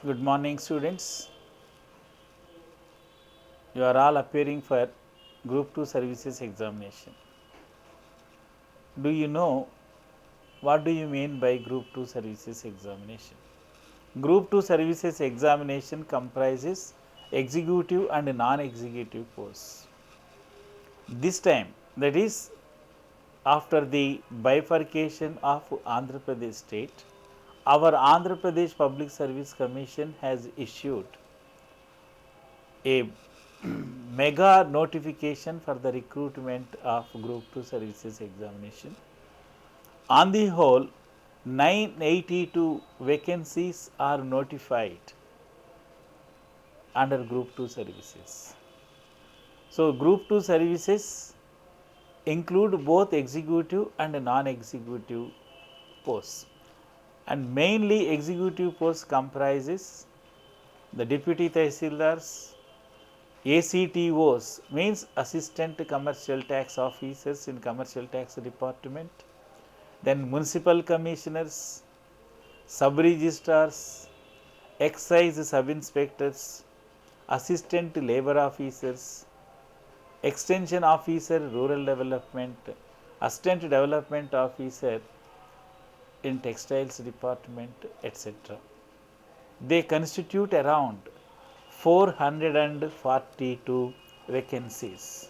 Good morning, students. You are all appearing for Group 2 Services examination. Do you know what do you mean by Group 2 Services examination? Group 2 Services examination comprises executive and non-executive posts. This time, that is after the bifurcation of Andhra Pradesh state, our Andhra Pradesh Public Service Commission has issued a mega notification for the recruitment of Group 2 Services examination. On the whole, 982 vacancies are notified under Group 2 Services. So, Group 2 Services include both executive and non-executive posts, and mainly executive posts comprises the Deputy Tehsildars, ACTOs means Assistant Commercial Tax Officers in Commercial Tax Department, then Municipal Commissioners, Sub-Registrars, Excise Sub-Inspectors, Assistant Labour Officers, Extension Officer Rural Development, Assistant Development Officer in Textiles Department, etc. They constitute around 442 vacancies,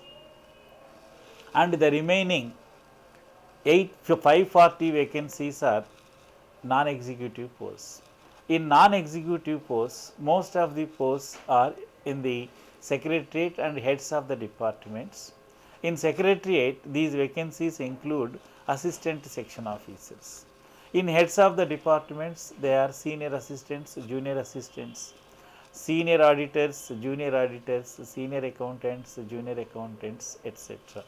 and the remaining 540 vacancies are non-executive posts. In non-executive posts, most of the posts are in the secretariat and heads of the departments. In secretariat, these vacancies include assistant section officers. In heads of the departments, they are senior assistants, junior assistants, senior auditors, junior auditors, senior accountants, junior accountants, etc.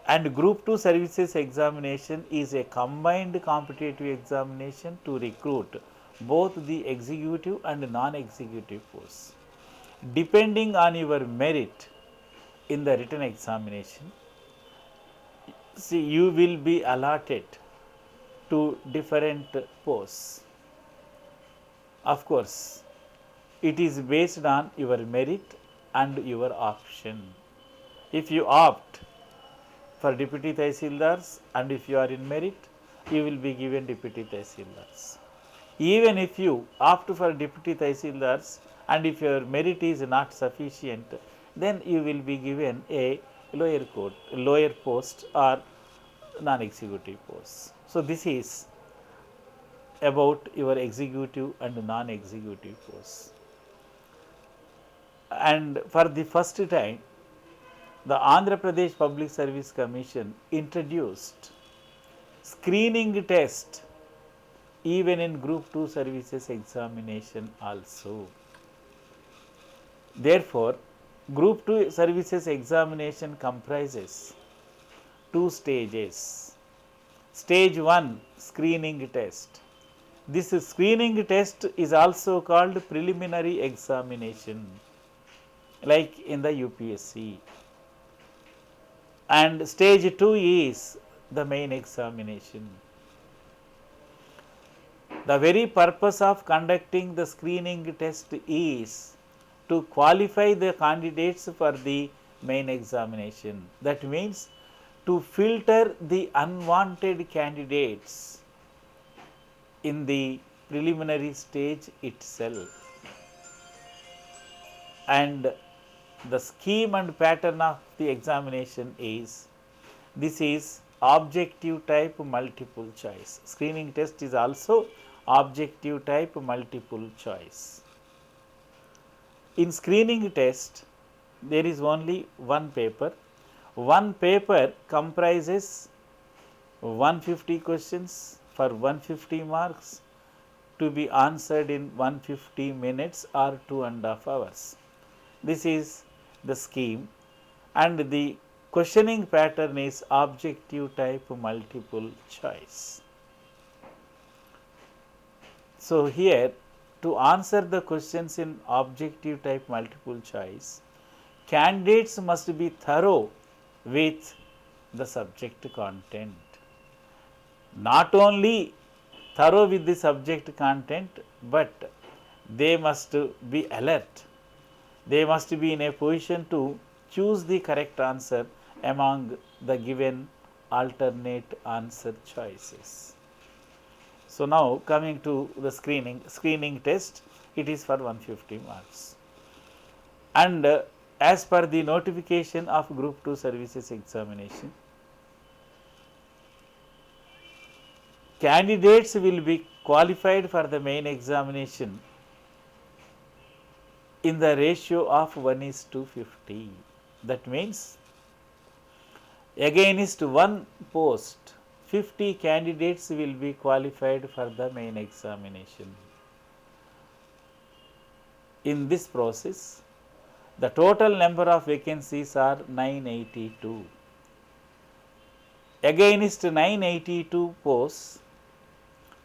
And Group 2 Services examination is a combined competitive examination to recruit both the executive and non-executive posts. Depending on your merit in the written examination, you will be allotted to different posts. Of course, it is based on your merit and your option. If you opt for Deputy Tehsildars and if you are in merit, you will be given Deputy Tehsildars. Even if you opt for Deputy Tehsildars and if your merit is not sufficient, then you will be given a lower post or non-executive post. So, this is about your executive and non-executive posts. And for the first time, the Andhra Pradesh Public Service Commission introduced screening test even in Group 2 Services examination also. Therefore, Group 2 Services examination comprises two stages. Stage 1, screening test. This screening test is also called preliminary examination, like in the UPSC. And stage 2 is the main examination. The very purpose of conducting the screening test is to qualify the candidates for the main examination. That means to filter the unwanted candidates in the preliminary stage itself. And the scheme and pattern of the examination is, this is objective type multiple choice. Screening test is also objective type multiple choice. In screening test, there is only one paper. One paper comprises 150 questions for 150 marks to be answered in 150 minutes or 2.5 hours. This is the scheme, and the questioning pattern is objective type multiple choice. So, here to answer the questions in objective type multiple choice, candidates must be thorough with the subject content. Not only thorough with the subject content, but they must be alert. They must be in a position to choose the correct answer among the given alternate answer choices. So, now coming to the screening test, it is for 150 marks. And as per the notification of Group 2 Services Examination, candidates will be qualified for the main examination in the ratio of 1:50. That means against one post, 50 candidates will be qualified for the main examination. In this process, the total number of vacancies are 982. Against 982 posts,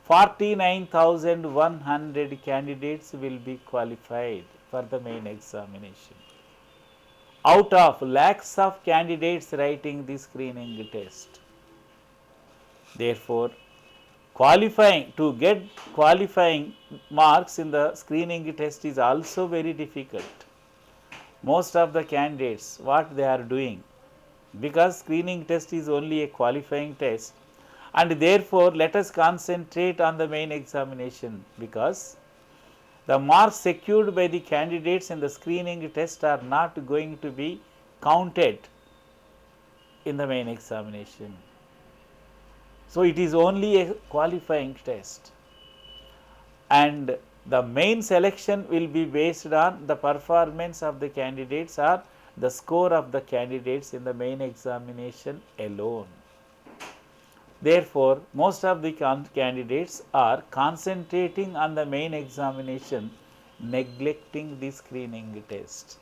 49,100 candidates will be qualified for the main examination. Out of lakhs of candidates writing the screening test. Therefore, to get qualifying marks in the screening test is also very difficult. Most of the candidates, what they are doing, because screening test is only a qualifying test, and therefore let us concentrate on the main examination, because the marks secured by the candidates in the screening test are not going to be counted in the main examination. So, it is only a qualifying test, and the main selection will be based on the performance of the candidates or the score of the candidates in the main examination alone. Therefore, most of the candidates are concentrating on the main examination, neglecting the screening test.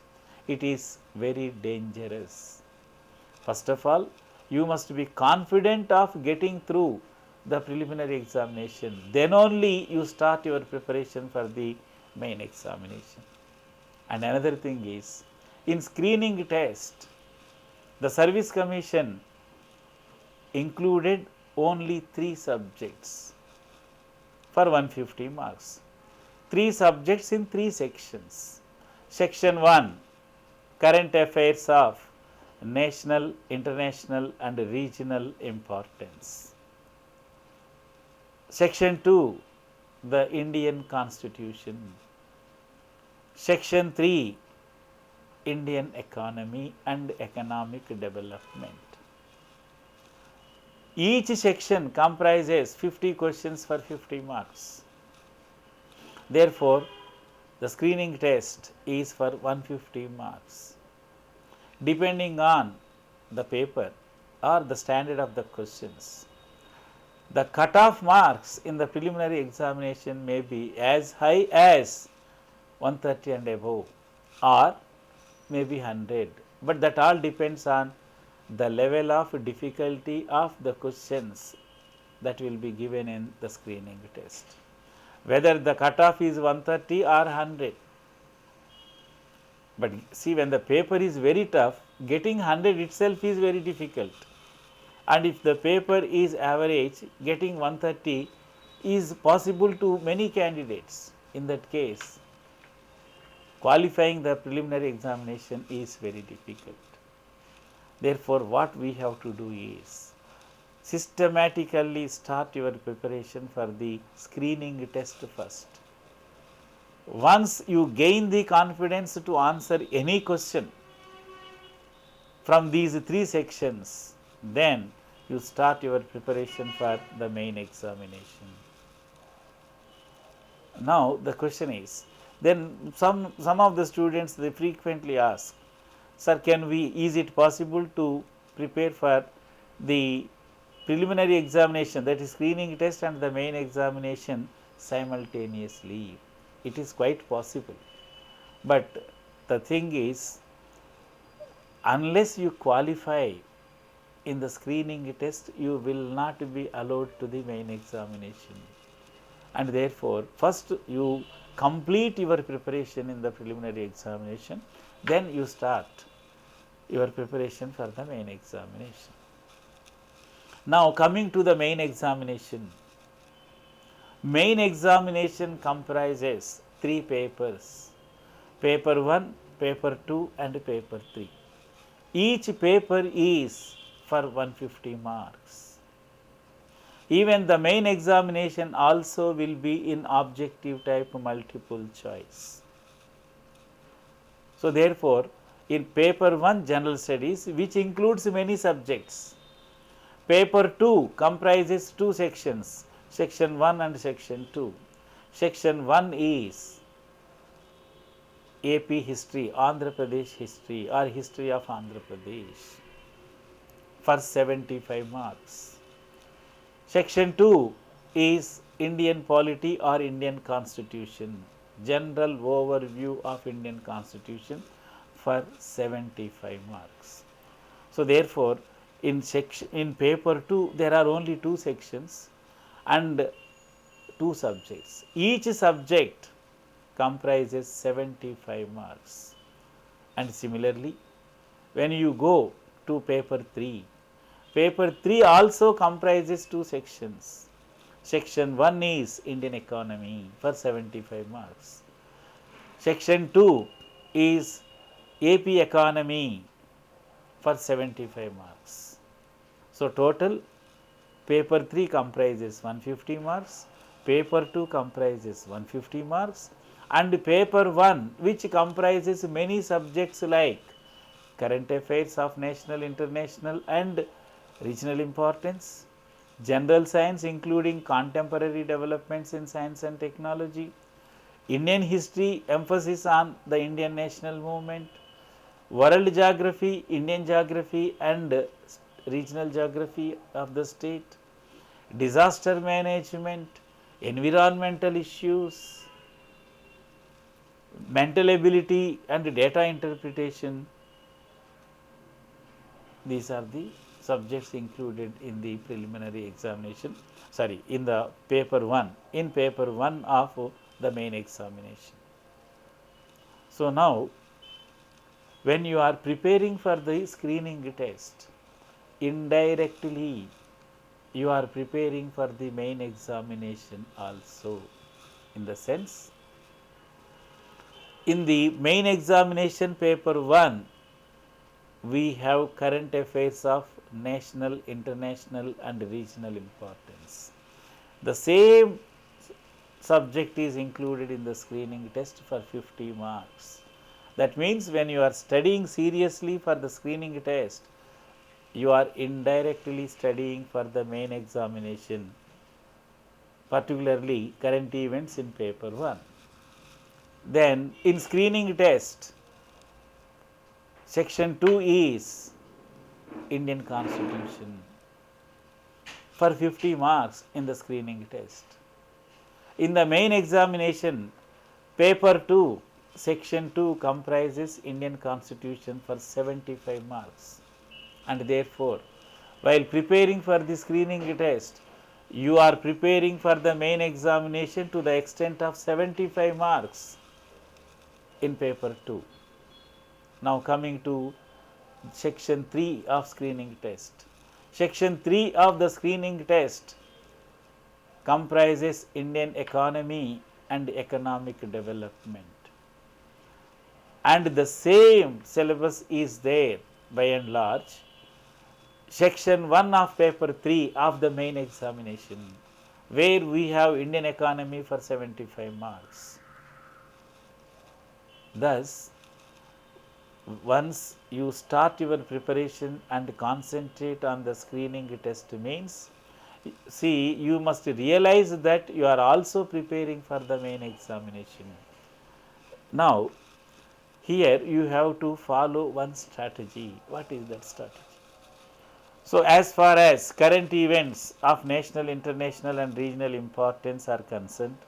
It is very dangerous. First of all, you must be confident of getting through the preliminary examination. Then only you start your preparation for the main examination. And another thing is, in screening test, the Service Commission included only 3 subjects for 150 marks. 3 subjects in 3 sections. Section 1, current affairs of national, international and regional importance. Section 2, the Indian Constitution. Section 3, Indian economy and economic development. Each section comprises 50 questions for 50 marks. Therefore, the screening test is for 150 marks. Depending on the paper or the standard of the questions, the cutoff marks in the preliminary examination may be as high as 130 and above, or maybe 100, but that all depends on the level of difficulty of the questions that will be given in the screening test. Whether the cutoff is 130 or 100. But see, when the paper is very tough, getting 100 itself is very difficult. And if the paper is average, getting 130 is possible to many candidates. In that case, qualifying the preliminary examination is very difficult. Therefore, what we have to do is systematically start your preparation for the screening test first. Once you gain the confidence to answer any question from these 3 sections, then you start your preparation for the main examination. Now, the question is, then some of the students, they frequently ask, sir, is it possible to prepare for the preliminary examination, that is screening test, and the main examination simultaneously? It is quite possible, but the thing is, unless you qualify in the screening test, you will not be allowed to the main examination. And therefore, first you complete your preparation in the preliminary examination, then you start your preparation for the main examination. Now, coming to the main examination, Main examination comprises 3 papers, paper 1, paper 2 and paper 3. Each paper is for 150 marks. Even the main examination also will be in objective type multiple choice. So therefore, in paper 1 general studies, which includes many subjects, paper 2 comprises 2 sections, section 1 and section 2. Section 1 is AP history, Andhra Pradesh history or history of Andhra Pradesh for 75 marks. Section 2 is Indian polity or Indian constitution, general overview of Indian constitution for 75 marks. So therefore, in paper 2 there are only 2 sections and 2 subjects. Each subject comprises 75 marks. And similarly, when you go to paper 3 also comprises 2 sections. Section 1 is Indian economy for 75 marks. Section 2 is AP economy for 75 marks. So total paper 3 comprises 150 marks, paper 2 comprises 150 marks and paper 1 which comprises many subjects like current affairs of national, international and regional importance, general science including contemporary developments in science and technology, Indian history emphasis on the Indian national movement, world geography, Indian geography and regional geography of the state, disaster management, environmental issues, mental ability and data interpretation. These are the subjects included in the preliminary examination, in the paper 1, in paper 1 of the main examination. So now, when you are preparing for the screening test, indirectly you are preparing for the main examination also, in the sense, in the main examination paper 1, we have current affairs of national, international and regional importance. The same subject is included in the screening test for 50 marks. That means when you are studying seriously for the screening test, you are indirectly studying for the main examination, particularly current events in paper 1. Then in screening test, section 2 is Indian Constitution for 50 marks in the screening test. In the main examination, paper 2, section 2 comprises Indian Constitution for 75 marks. And therefore, while preparing for the screening test, you are preparing for the main examination to the extent of 75 marks in paper 2. Now coming to section 3 of screening test. Section 3 of the screening test comprises Indian economy and economic development. And the same syllabus is there by and large. Section 1 of paper 3 of the main examination, where we have Indian economy for 75 marks. Thus, once you start your preparation and concentrate on the screening test means, see, you must realize that you are also preparing for the main examination. Now, here you have to follow one strategy. What is that strategy? So, as far as current events of national, international and regional importance are concerned,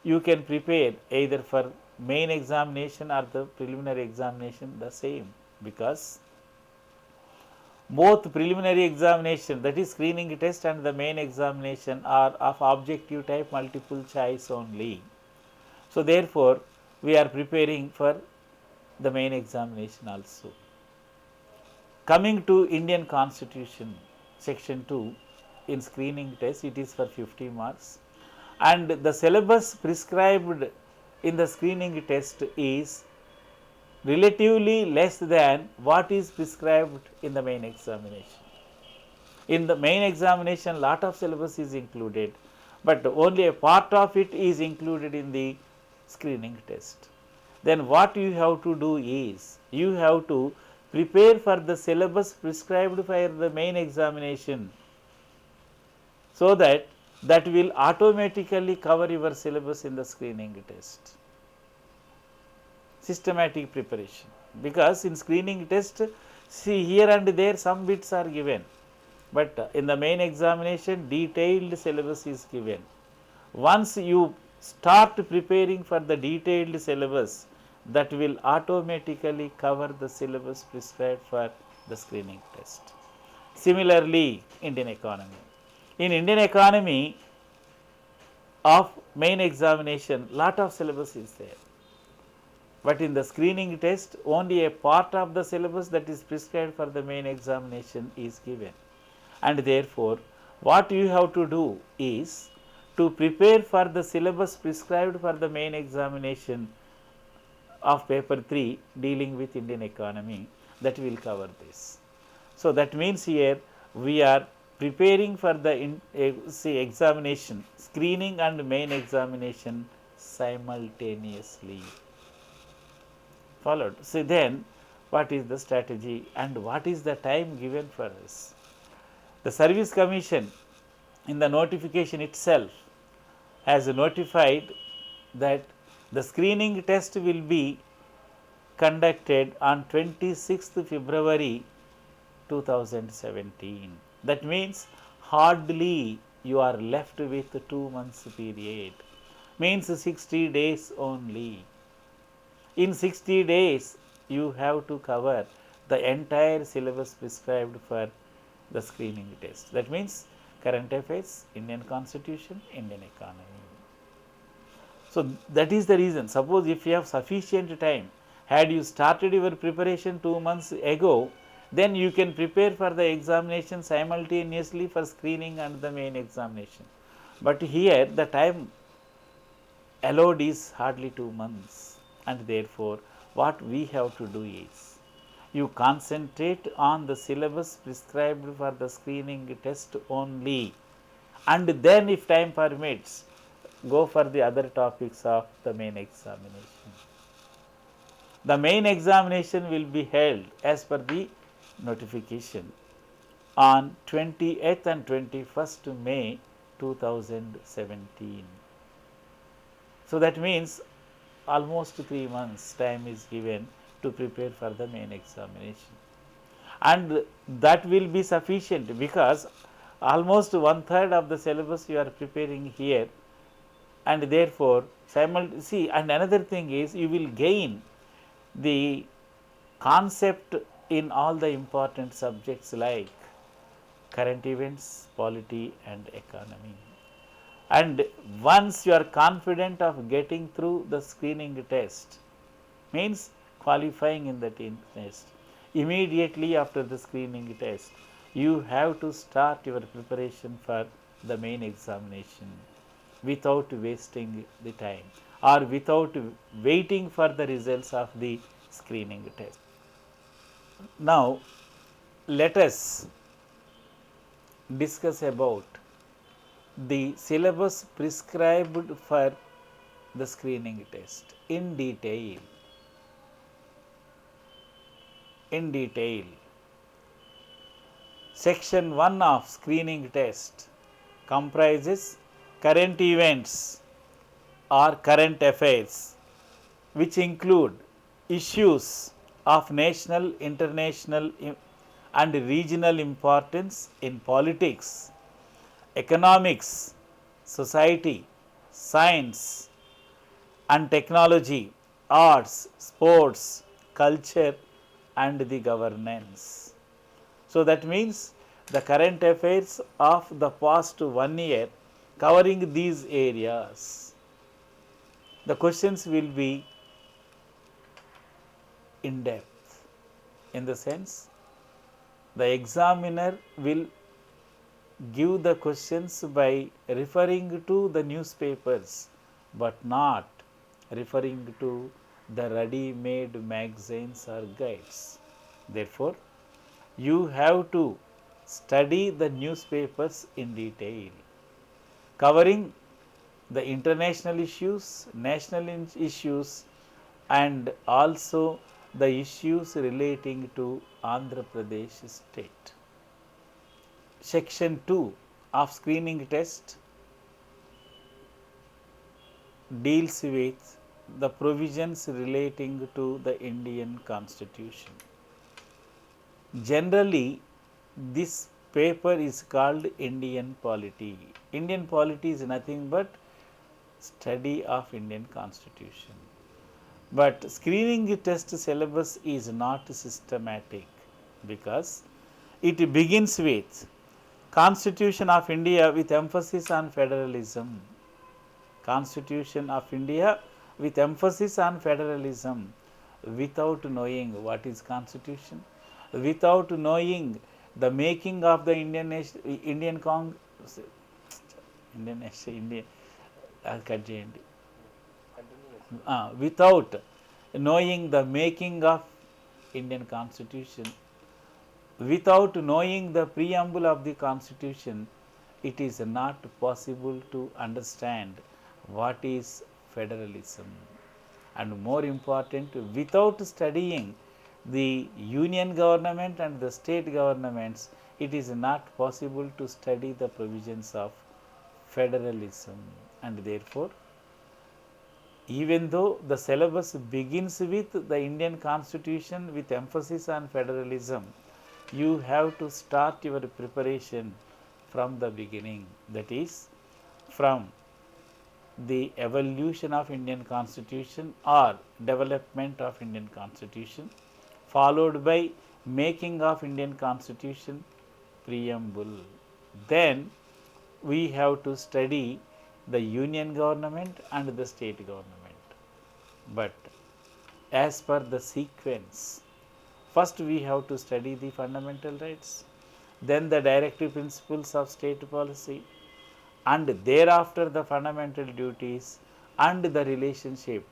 you can prepare either for main examination or the preliminary examination the same, because both preliminary examination, that is screening test, and the main examination are of objective type multiple choice only. So therefore, we are preparing for the main examination also. Coming to Indian Constitution, section 2, in screening test it is for 50 marks. and the syllabus prescribed in the screening test is relatively less than what is prescribed in the main examination. In the main examination, lot of syllabus is included, but only a part of it is included in the screening test. Then what you have to do is, you have to prepare for the syllabus prescribed for the main examination, so that that will automatically cover your syllabus in the screening test. Systematic preparation, because in screening test, see, here and there some bits are given, but in the main examination detailed syllabus is given. Once you start preparing for the detailed syllabus, that will automatically cover the syllabus prescribed for the screening test. Similarly, Indian economy. In Indian economy of main examination, lot of syllabus is there, but in the screening test only a part of the syllabus that is prescribed for the main examination is given. And therefore, what you have to do is to prepare for the syllabus prescribed for the main examination of paper 3 dealing with Indian economy, that will cover this. So, that means here we are preparing for the examination, screening and main examination simultaneously. Followed. So, then what is the strategy and what is the time given for us? The Service Commission in the notification itself has notified that the screening test will be conducted on 26th February 2017. That means hardly you are left with 2 months period, means 60 days only. In 60 days you have to cover the entire syllabus prescribed for the screening test. That means current affairs, Indian constitution, Indian economy. So, that is the reason. Suppose if you have sufficient time, had you started your preparation 2 months ago, then you can prepare for the examination simultaneously for screening and the main examination. But here the time allowed is hardly 2 months, and therefore what we have to do is, you concentrate on the syllabus prescribed for the screening test only, and then if time permits, go for the other topics of the main examination. The main examination will be held as per the notification on 28th and 21st May 2017. So, that means almost 3 months time is given to prepare for the main examination, and that will be sufficient, because almost 1/3 of the syllabus you are preparing here, and therefore see, and another thing is, you will gain the concept in all the important subjects like current events, polity and economy. And once you are confident of getting through the screening test, means qualifying in the test, immediately after the screening test, you have to start your preparation for the main examination without wasting the time, or without waiting for the results of the screening test. Now, let us discuss about the syllabus prescribed for the screening test in detail. Section 1 of screening test comprises current events or current affairs, which include issues of national, international and regional importance in politics, economics, society, science and technology, arts, sports, culture and the governance. So, that means the current affairs of the past 1 year covering these areas. The questions will be in depth, in the sense the examiner will give the questions by referring to the newspapers, but not referring to the ready-made magazines or guides. Therefore, you have to study the newspapers in detail, covering the international issues, national issues, and also the issues relating to Andhra Pradesh state. Section 2 of screening test deals with the provisions relating to the Indian Constitution. Generally, this paper is called Indian polity. Indian polity is nothing but study of Indian Constitution. But screening test syllabus is not systematic because it begins with Constitution of India with emphasis on federalism. Constitution of India with emphasis on federalism, without knowing what is Constitution, without knowing the making of the Indian without knowing the making of Indian Constitution, without knowing the preamble of the Constitution, it is not possible to understand what is federalism. And more important, without studying the union government and the state governments, it is not possible to study the provisions of federalism. And therefore, even though the syllabus begins with the Indian Constitution with emphasis on federalism, you have to start your preparation from the beginning, that is, from the evolution of Indian Constitution or development of Indian Constitution, followed by making of Indian Constitution preamble. Then we have to study the union government and the state government. But as per the sequence, first we have to study the fundamental rights, then the directive principles of state policy, and thereafter the fundamental duties and the relationship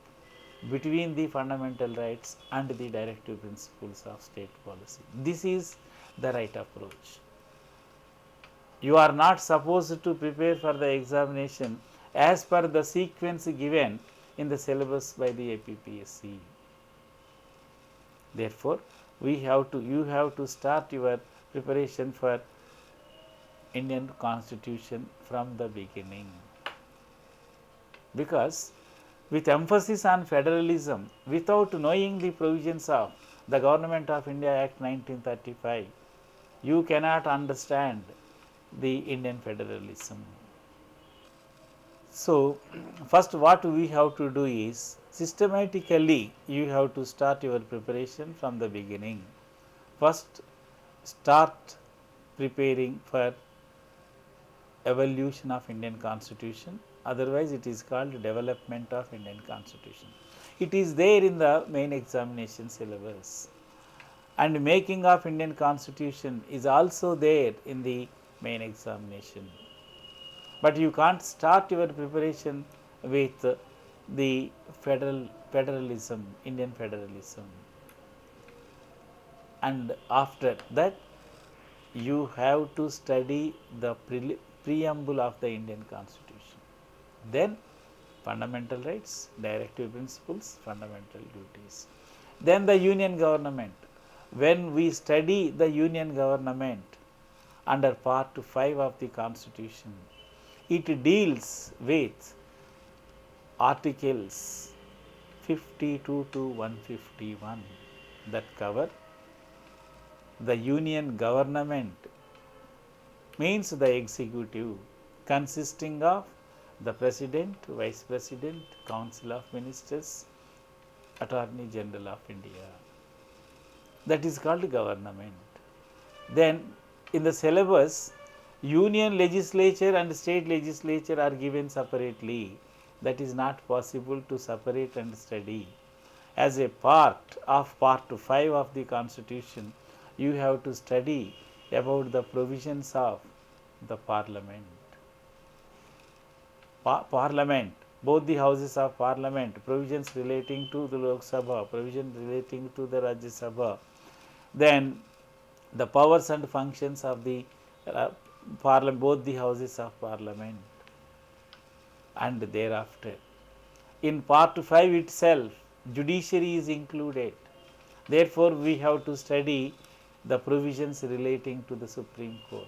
between the fundamental rights and the directive principles of state policy. This is the right approach. You are not supposed to prepare for the examination as per the sequence given in the syllabus by the APPSC. Therefore, you have to start your preparation for Indian Constitution from the beginning, because with emphasis on federalism, without knowing the provisions of the Government of India Act 1935, you cannot understand the Indian federalism. So, first what we have to do is, systematically you have to start your preparation from the beginning. First, start preparing for evolution of Indian Constitution, otherwise it is called development of Indian Constitution. It is there in the main examination syllabus, and making of Indian Constitution is also there in the main examination. But you can't start your preparation with the federalism, Indian federalism, and after that you have to study the preamble of the Indian Constitution, then fundamental rights, directive principles, fundamental duties, then the union government. When we study the union government under part 5 of the Constitution, it deals with articles 52 to 151 that cover the union government, means the executive, consisting of the President, Vice President, Council of Ministers, Attorney General of India. That is called government. Then in the syllabus, union legislature and state legislature are given separately. That is not possible to separate and study. As a part of part 5 of the Constitution, you have to study about the provisions of the Parliament. Parliament, both the houses of Parliament, provisions relating to the Lok Sabha, provisions relating to the Rajya Sabha, then the powers and functions of the Parliament, both the houses of Parliament, and thereafter. In part 5 itself, judiciary is included. Therefore, we have to study the provisions relating to the Supreme Court.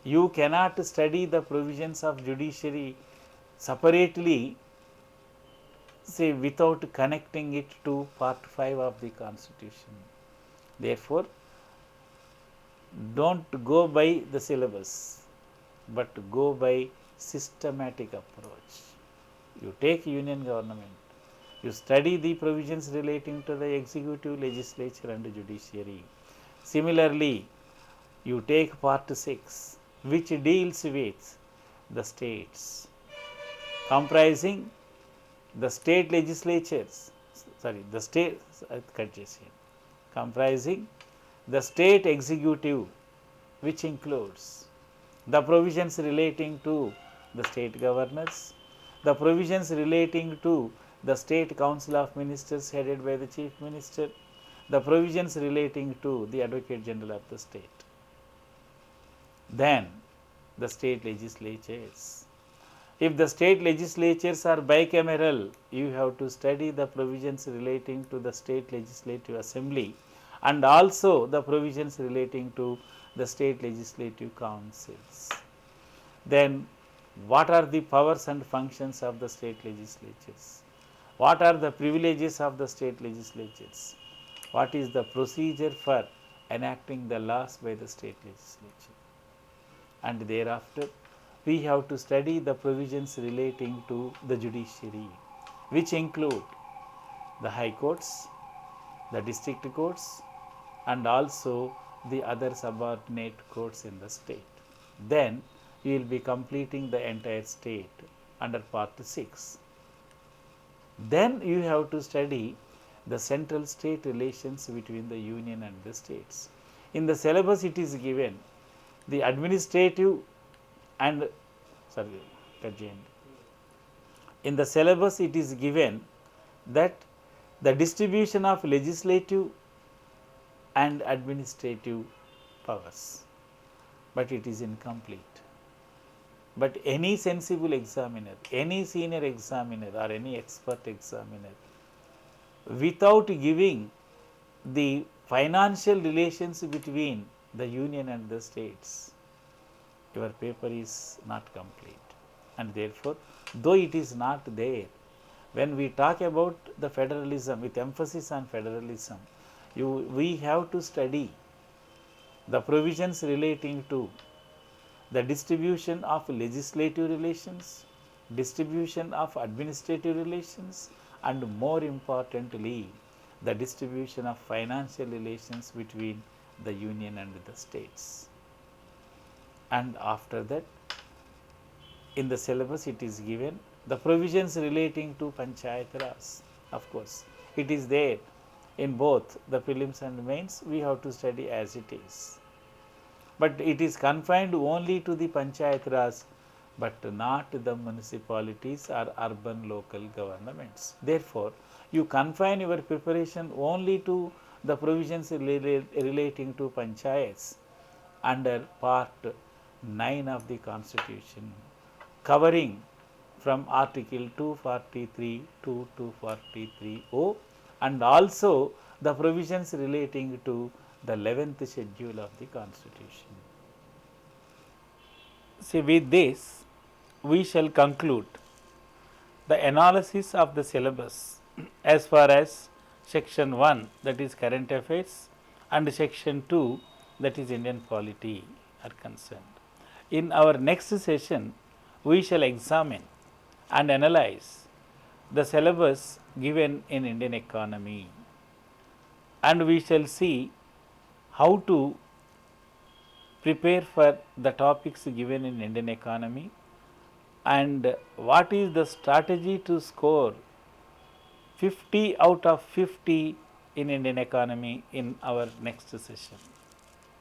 You cannot study the provisions of judiciary separately, say, without connecting it to part 5 of the Constitution. Therefore, don't go by the syllabus, but go by systematic approach. You take union government, you study the provisions relating to the executive, legislature and judiciary. Similarly, you take part 6, which deals with the states, comprising the state legislatures, comprising the state executive, which includes the provisions relating to the state governors, the provisions relating to the state council of ministers headed by the chief minister, the provisions relating to the advocate general of the state. Then the state legislatures. If the state legislatures are bicameral, you have to study the provisions relating to the state legislative assembly and also the provisions relating to the state legislative councils. Then what are the powers and functions of the state legislatures? What are the privileges of the state legislatures? What is the procedure for enacting the laws by the state legislature? And thereafter, we have to study the provisions relating to the judiciary, which include the high courts, the district courts, and also the other subordinate courts in the state. Then you will be completing the entire state under part 6. Then you have to study the central state relations between the union and the states. In the syllabus it is given the administrative and in the syllabus it is given that the distribution of legislative and administrative powers, but it is incomplete. But any sensible examiner, any senior examiner or any expert examiner, without giving the financial relations between the union and the states, your paper is not complete. And therefore, though it is not there, when we talk about the federalism with emphasis on federalism, we have to study the provisions relating to the distribution of legislative relations, distribution of administrative relations, and more importantly, the distribution of financial relations between the union and the states. And after that, in the syllabus it is given the provisions relating to Panchayat Raj. Of course, it is there in both the prelims and mains, we have to study as it is. But it is confined only to the Panchayat Raj, but not the municipalities or urban local governments. Therefore, you confine your preparation only to the provisions relating to Panchayats under part 9 of the Constitution, covering from Article 243 to 243O, and also the provisions relating to the 11th schedule of the Constitution. See, with this, we shall conclude the analysis of the syllabus as far as section 1, that is current affairs, and section 2, that is Indian polity, are concerned. In our next session, we shall examine and analyze the syllabus given in Indian economy, and we shall see how to prepare for the topics given in Indian economy and what is the strategy to score 50 out of 50 in Indian economy in our next session.